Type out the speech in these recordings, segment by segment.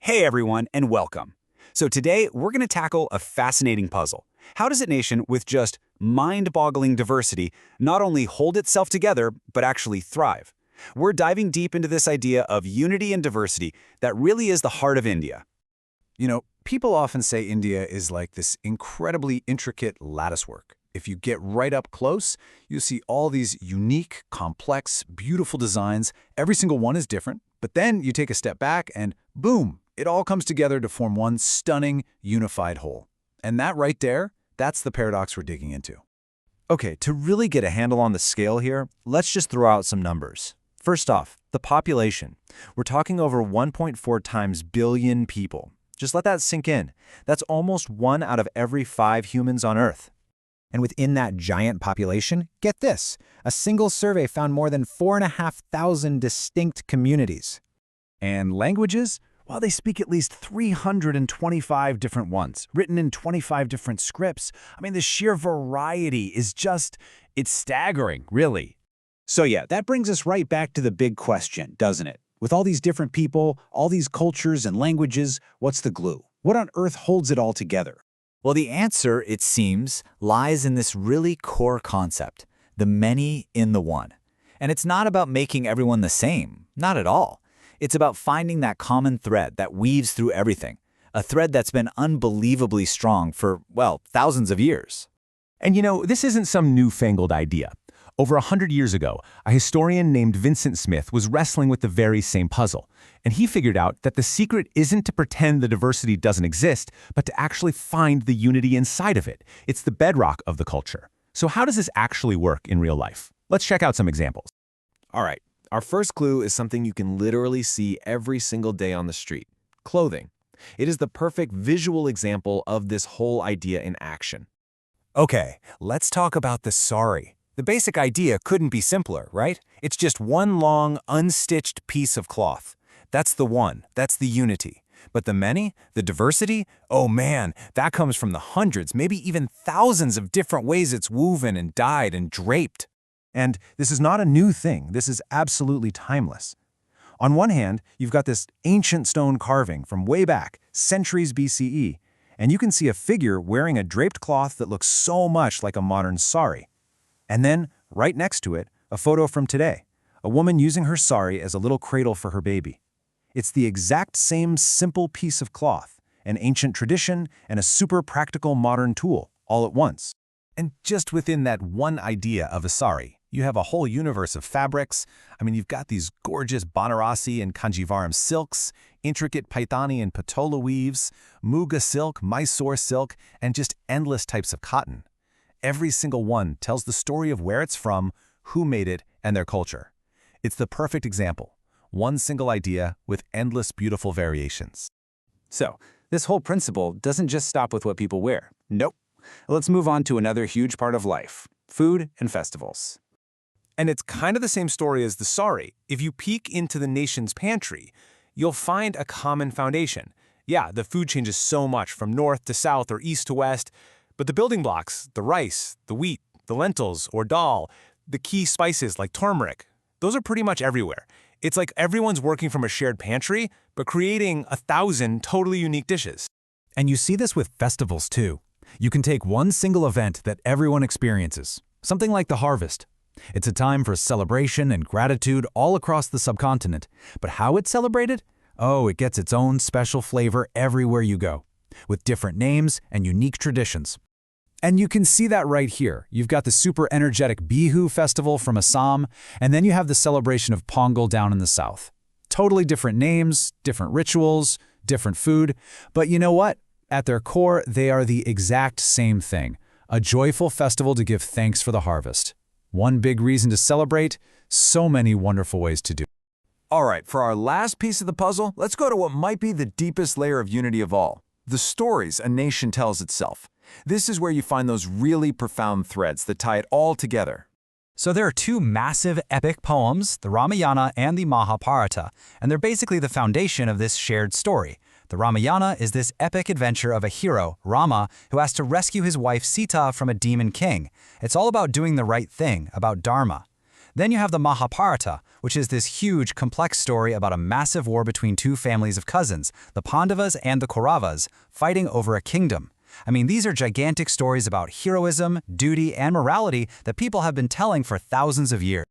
Hey everyone, and welcome. So today, we're going to tackle a fascinating puzzle. How does a nation with just mind-boggling diversity not only hold itself together, but actually thrive? We're diving deep into this idea of unity and diversity that really is the heart of India. People often say India is like this incredibly intricate latticework. If you get right up close, you see all these unique, complex, beautiful designs. Every single one is different, but then you take a step back and boom, it all comes together to form one stunning, unified whole. And that right there, that's the paradox we're digging into. Okay, to really get a handle on the scale here, let's just throw out some numbers. First off, the population. We're talking over 1.4 times billion people. Just let that sink in. That's almost 1 out of every 5 humans on Earth. And within that giant population, get this, a single survey found more than 4,500 distinct communities. And languages? Well, they speak at least 325 different ones, written in 25 different scripts. I mean, the sheer variety is it's staggering, really. So yeah, that brings us right back to the big question, doesn't it? With all these different people, all these cultures and languages, what's the glue? What on earth holds it all together? Well, the answer, it seems, lies in this really core concept, the many in the one. And it's not about making everyone the same, not at all. It's about finding that common thread that weaves through everything, a thread that's been unbelievably strong for, well, thousands of years. And this isn't some newfangled idea. Over 100 years ago, a historian named Vincent Smith was wrestling with the very same puzzle, and he figured out that the secret isn't to pretend the diversity doesn't exist, but to actually find the unity inside of it. It's the bedrock of the culture. So how does this actually work in real life? Let's check out some examples. All right, our first clue is something you can literally see every single day on the street: clothing. It is the perfect visual example of this whole idea in action. Okay, let's talk about the sari. The basic idea couldn't be simpler, right? It's just one long, unstitched piece of cloth. That's the one, that's the unity. But the many, the diversity, oh man, that comes from the hundreds, maybe even thousands of different ways it's woven and dyed and draped. And this is not a new thing. This is absolutely timeless. On one hand, you've got this ancient stone carving from way back, centuries BCE, and you can see a figure wearing a draped cloth that looks so much like a modern sari. And then, right next to it, a photo from today, a woman using her sari as a little cradle for her baby. It's the exact same simple piece of cloth, an ancient tradition, and a super practical modern tool, all at once. And just within that one idea of a sari, you have a whole universe of fabrics. You've got these gorgeous Banarasi and Kanjivaram silks, intricate Paithani and Patola weaves, Muga silk, Mysore silk, and just endless types of cotton. Every single one tells the story of where it's from, who made it, and their culture. It's the perfect example. One single idea with endless beautiful variations. So, this whole principle doesn't just stop with what people wear. Nope. Let's move on to another huge part of life: food and festivals. And it's kind of the same story as the sari. If you peek into the nation's pantry, you'll find a common foundation. Yeah, the food changes so much from north to south or east to west, but the building blocks, the rice, the wheat, the lentils or dal, the key spices like turmeric, those are pretty much everywhere. It's like everyone's working from a shared pantry, but creating 1,000 totally unique dishes. And you see this with festivals too. You can take one single event that everyone experiences, something like the harvest. It's a time for celebration and gratitude all across the subcontinent. But how it's celebrated? Oh, it gets its own special flavor everywhere you go, with different names and unique traditions. And you can see that right here. You've got the super energetic Bihu festival from Assam, and then you have the celebration of Pongal down in the south. Totally different names, different rituals, different food, but you know what? At their core, they are the exact same thing, a joyful festival to give thanks for the harvest. One big reason to celebrate, so many wonderful ways to do. All right, for our last piece of the puzzle, let's go to what might be the deepest layer of unity of all: the stories a nation tells itself. This is where you find those really profound threads that tie it all together. So there are two massive epic poems, the Ramayana and the Mahabharata, and they're basically the foundation of this shared story. The Ramayana is this epic adventure of a hero, Rama, who has to rescue his wife Sita from a demon king. It's all about doing the right thing, about dharma. Then you have the Mahabharata, which is this huge, complex story about a massive war between two families of cousins, the Pandavas and the Kauravas, fighting over a kingdom. I mean, these are gigantic stories about heroism, duty, and morality that people have been telling for thousands of years.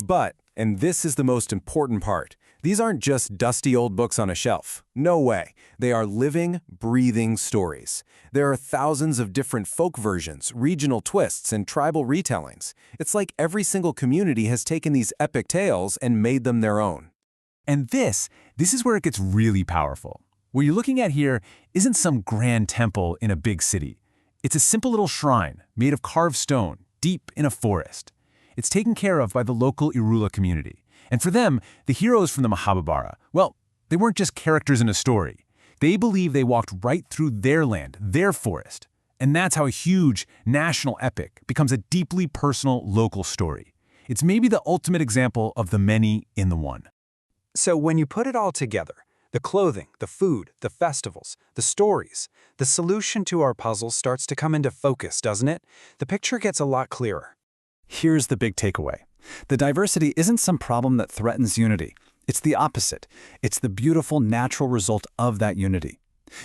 But, and this is the most important part, these aren't just dusty old books on a shelf. No way. They are living, breathing stories. There are thousands of different folk versions, regional twists, and tribal retellings. It's like every single community has taken these epic tales and made them their own. And this is where it gets really powerful. What you're looking at here isn't some grand temple in a big city. It's a simple little shrine made of carved stone, deep in a forest. It's taken care of by the local Irula community. And for them, the heroes from the Mahabharata, well, they weren't just characters in a story. They believe they walked right through their land, their forest. And that's how a huge national epic becomes a deeply personal local story. It's maybe the ultimate example of the many in the one. So when you put it all together, the clothing, the food, the festivals, the stories, the solution to our puzzle starts to come into focus, doesn't it? The picture gets a lot clearer. Here's the big takeaway. The diversity isn't some problem that threatens unity. It's the opposite. It's the beautiful natural result of that unity.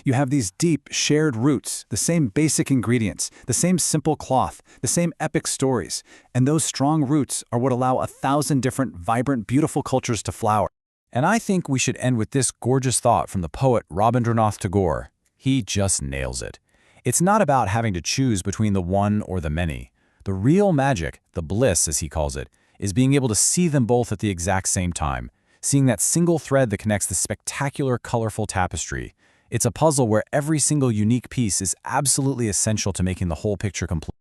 You have these deep, shared roots, the same basic ingredients, the same simple cloth, the same epic stories, and those strong roots are what allow 1,000 different, vibrant, beautiful cultures to flower. And I think we should end with this gorgeous thought from the poet Rabindranath Tagore. He just nails it. It's not about having to choose between the one or the many. The real magic, the bliss as he calls it, is being able to see them both at the exact same time, seeing that single thread that connects the spectacular, colorful tapestry. It's a puzzle where every single unique piece is absolutely essential to making the whole picture complete.